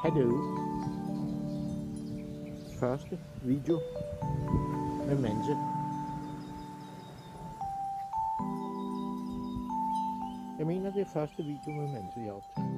Hallo. Første video med Manse. Jeg mener, det er første video med Manse, jeg optager.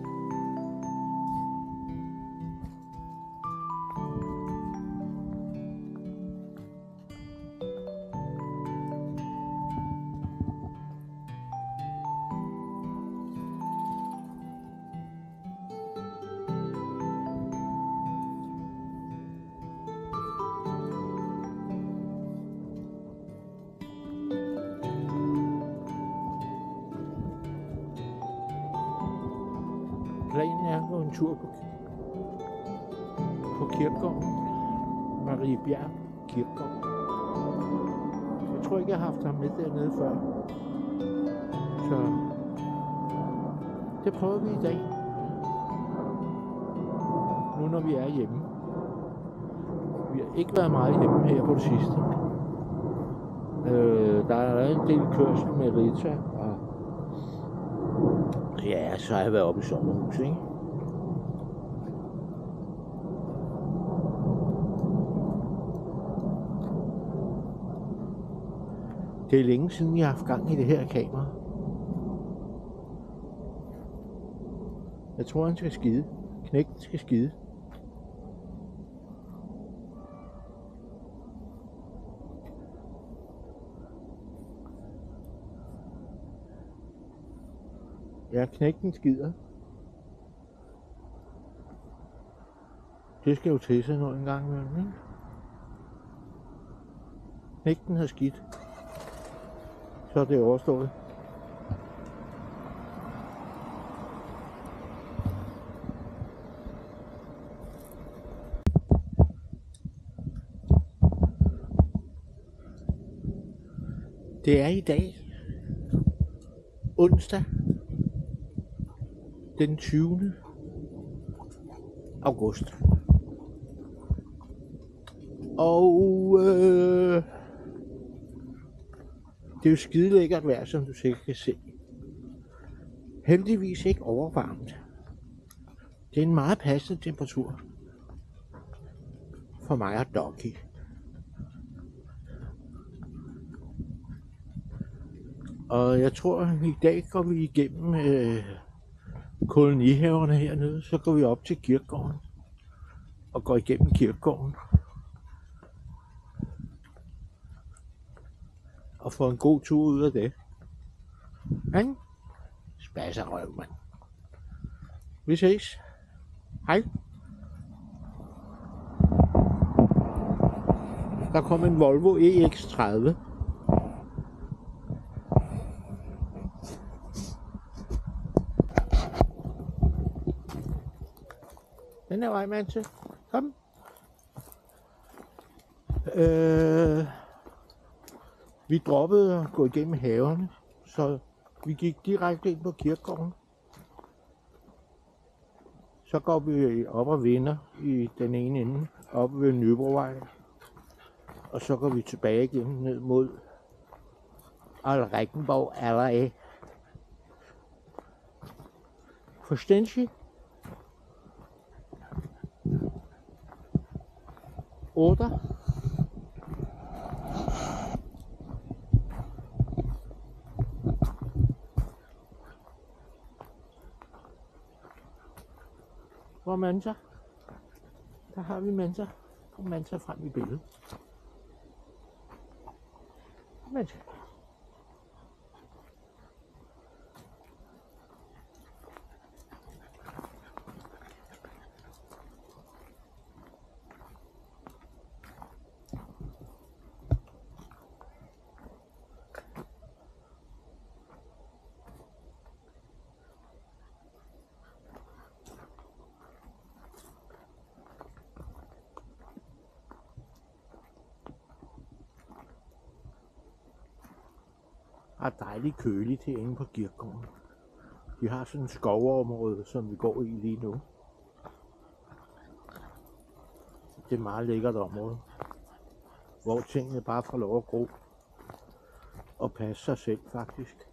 Planen er at gå en tur på kirkegården. Mariebjerg Kirkegård. Jeg tror ikke, jeg har haft ham med dernede før. Så det prøver vi i dag. Nu når vi er hjemme. Vi har ikke været meget hjemme her på det sidste. Der er en del kørsel med Rita og ja, så har jeg været oppe i sommerhus, ikke? Det er længe siden, jeg har haft gang i det her kamera. Jeg tror, han skal skide. Knægten skal skide. Ja, knægten skider. Det skal jo til sig noget en gang imellem, ikke? Knægten har skidt. Så er det overstået. Det er i dag onsdag den 20. august. Og det er jo skide lækkert vejr, som du sikkert kan se. Heldigvis ikke overvarmt. Det er en meget passende temperatur for mig og Doggy. Og jeg tror, at i dag går vi igennem kolonihaverne hernede. Så går vi op til kirkegården og går igennem kirkegården. Og får en god tur ud af det. Han spasser røv, mand. Vi ses. Hej. Der kom en Volvo EX30. Den er vej, Manse. Kom. Vi droppede at gå igennem haverne, så vi gik direkte ind på kirkegården. Så går vi op og vender i den ene ende, op ved Nybrovej. Og så går vi tilbage igen ned mod Alrekenborg Allé. Forstændig? Oder? Hvor er Mansa? Der har vi Mansa. Kom Mansa frem i billedet. Mansa. Er dejligt køligt herinde på kirkegården. De har sådan et skovområde, som vi går i lige nu. Det er et meget lækkert område, hvor tingene bare får lov at gro og passe sig selv faktisk.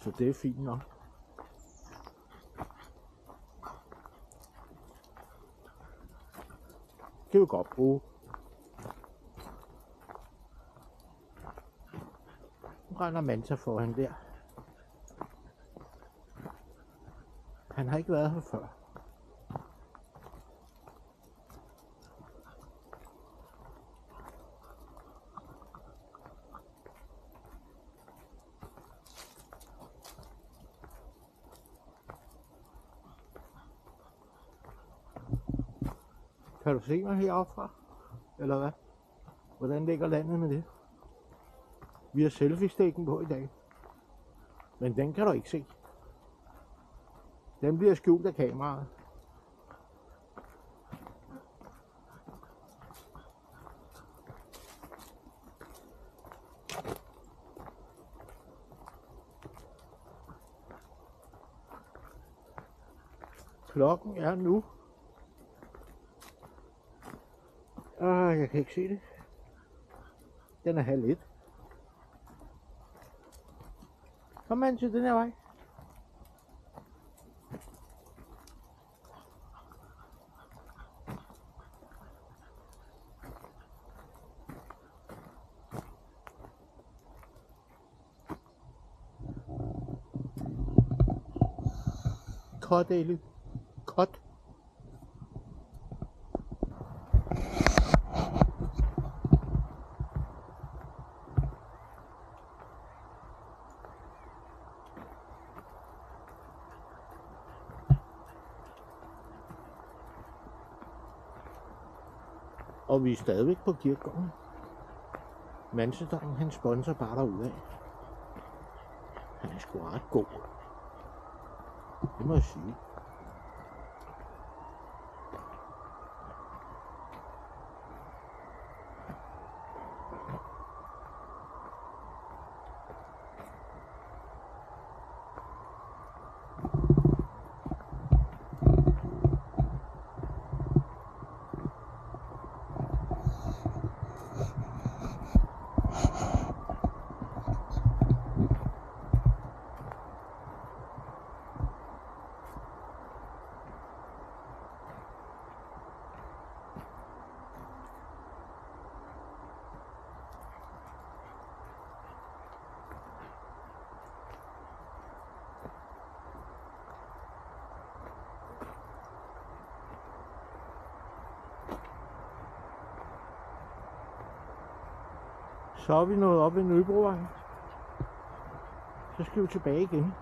Så det er fint nok. kan vi godt bruge. Nu render Manta foran der. Han har ikke været her før. Kan du se mig heroppe fra? Eller hvad? Hvordan ligger landet med det? Vi har selfie-stikken på i dag. Men den kan du ikke se. Den bliver skjult af kameraet. Klokken er nu. Jeg kan ikke se det. Den er 12:30. Kom man til den her vej. Kot, Eli. Kot. Og vi er stadigvæk på kirkegården. Mansestangen, han sponsor bare derudad. Han er sgu ret god. Det må jeg sige. Så er vi nået op i Nøbrovej. Så skal vi tilbage igen.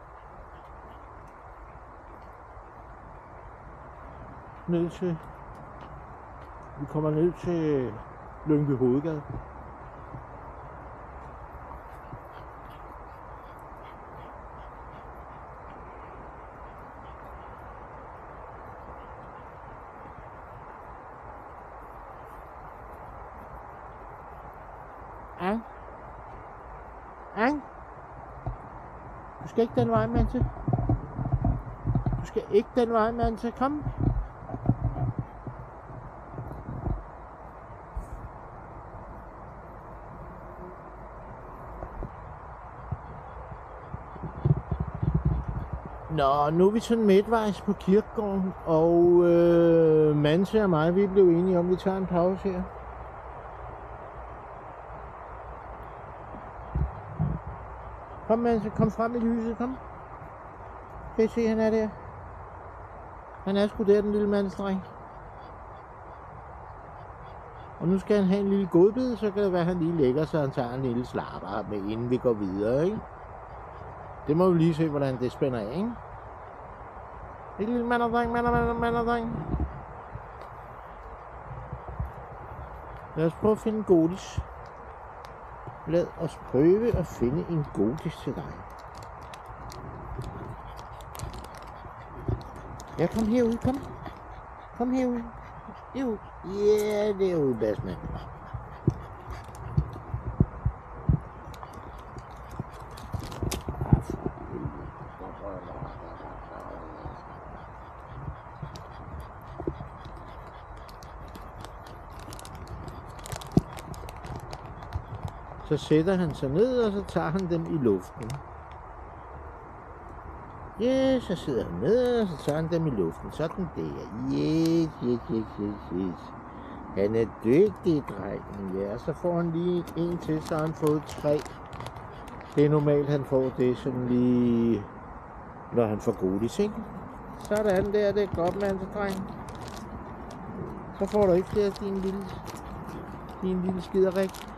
Vi kommer ned til Lyngby Hovedgade. Du skal ikke den vej, Manta. Du skal ikke den vej, Manta. Kom. Nå, nu er vi sådan midtvejs på kirkegården, og Manta og mig, vi blev enige om, at vi tager en pause her. Kom, Manta, kom frem i lyset, kom. Kan I se, han er der? Han er sgu der, den lille mandsdreng. Og nu skal han have en lille godbid, så kan det være, at han lige lægger sig, og han tager en lille slapper med, inden vi går videre, ikke? Det må vi lige se, hvordan det spænder af, ikke? En lille manderdreng. Lad os prøve at finde en godis. Lad os prøve at finde en godis til dig. Ja, kom herud, kom. Kom herud. Jo, ja, det er ude, Basman. Så sætter han sig ned, og så tager han dem i luften. Ja, så sidder han ned, og så tager han dem i luften. Sådan der. Yes. Han er dygtig, drengen. Ja, så får han lige en til, så har han fået 3. Det er normalt, han får det sådan lige, når han får godis, ikke? Sådan der, det er godt, mansedreng. Så får du ikke flere din lille skiderik.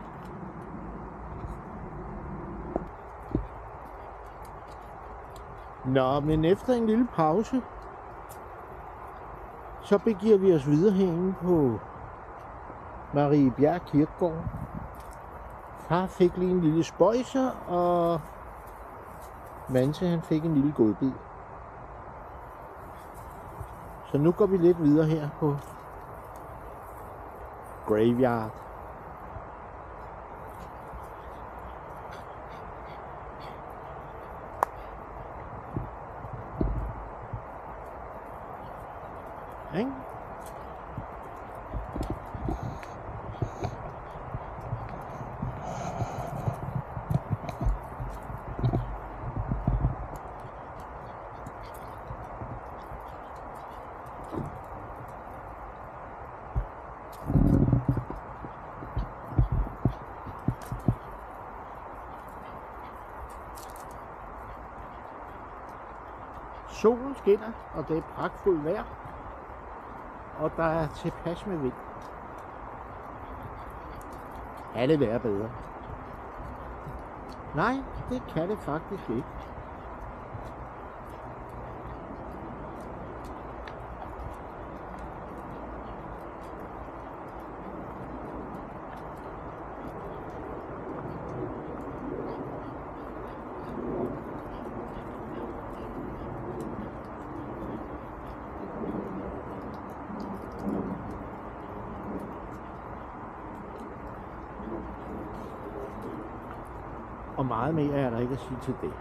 Nå, men efter en lille pause, så begiver vi os videre herinde på Mariebjerg Kirkegård. Far fik lige en lille spøjser, og Manse han fik en lille godbid. Så nu går vi lidt videre her på Graveyard. Ikke? Solen skinner, og det er pragtfuldt vejr, og der er tilpas med vind. Kan det være bedre? Nej, det kan det faktisk ikke. Og meget mere er der ikke at sige til det.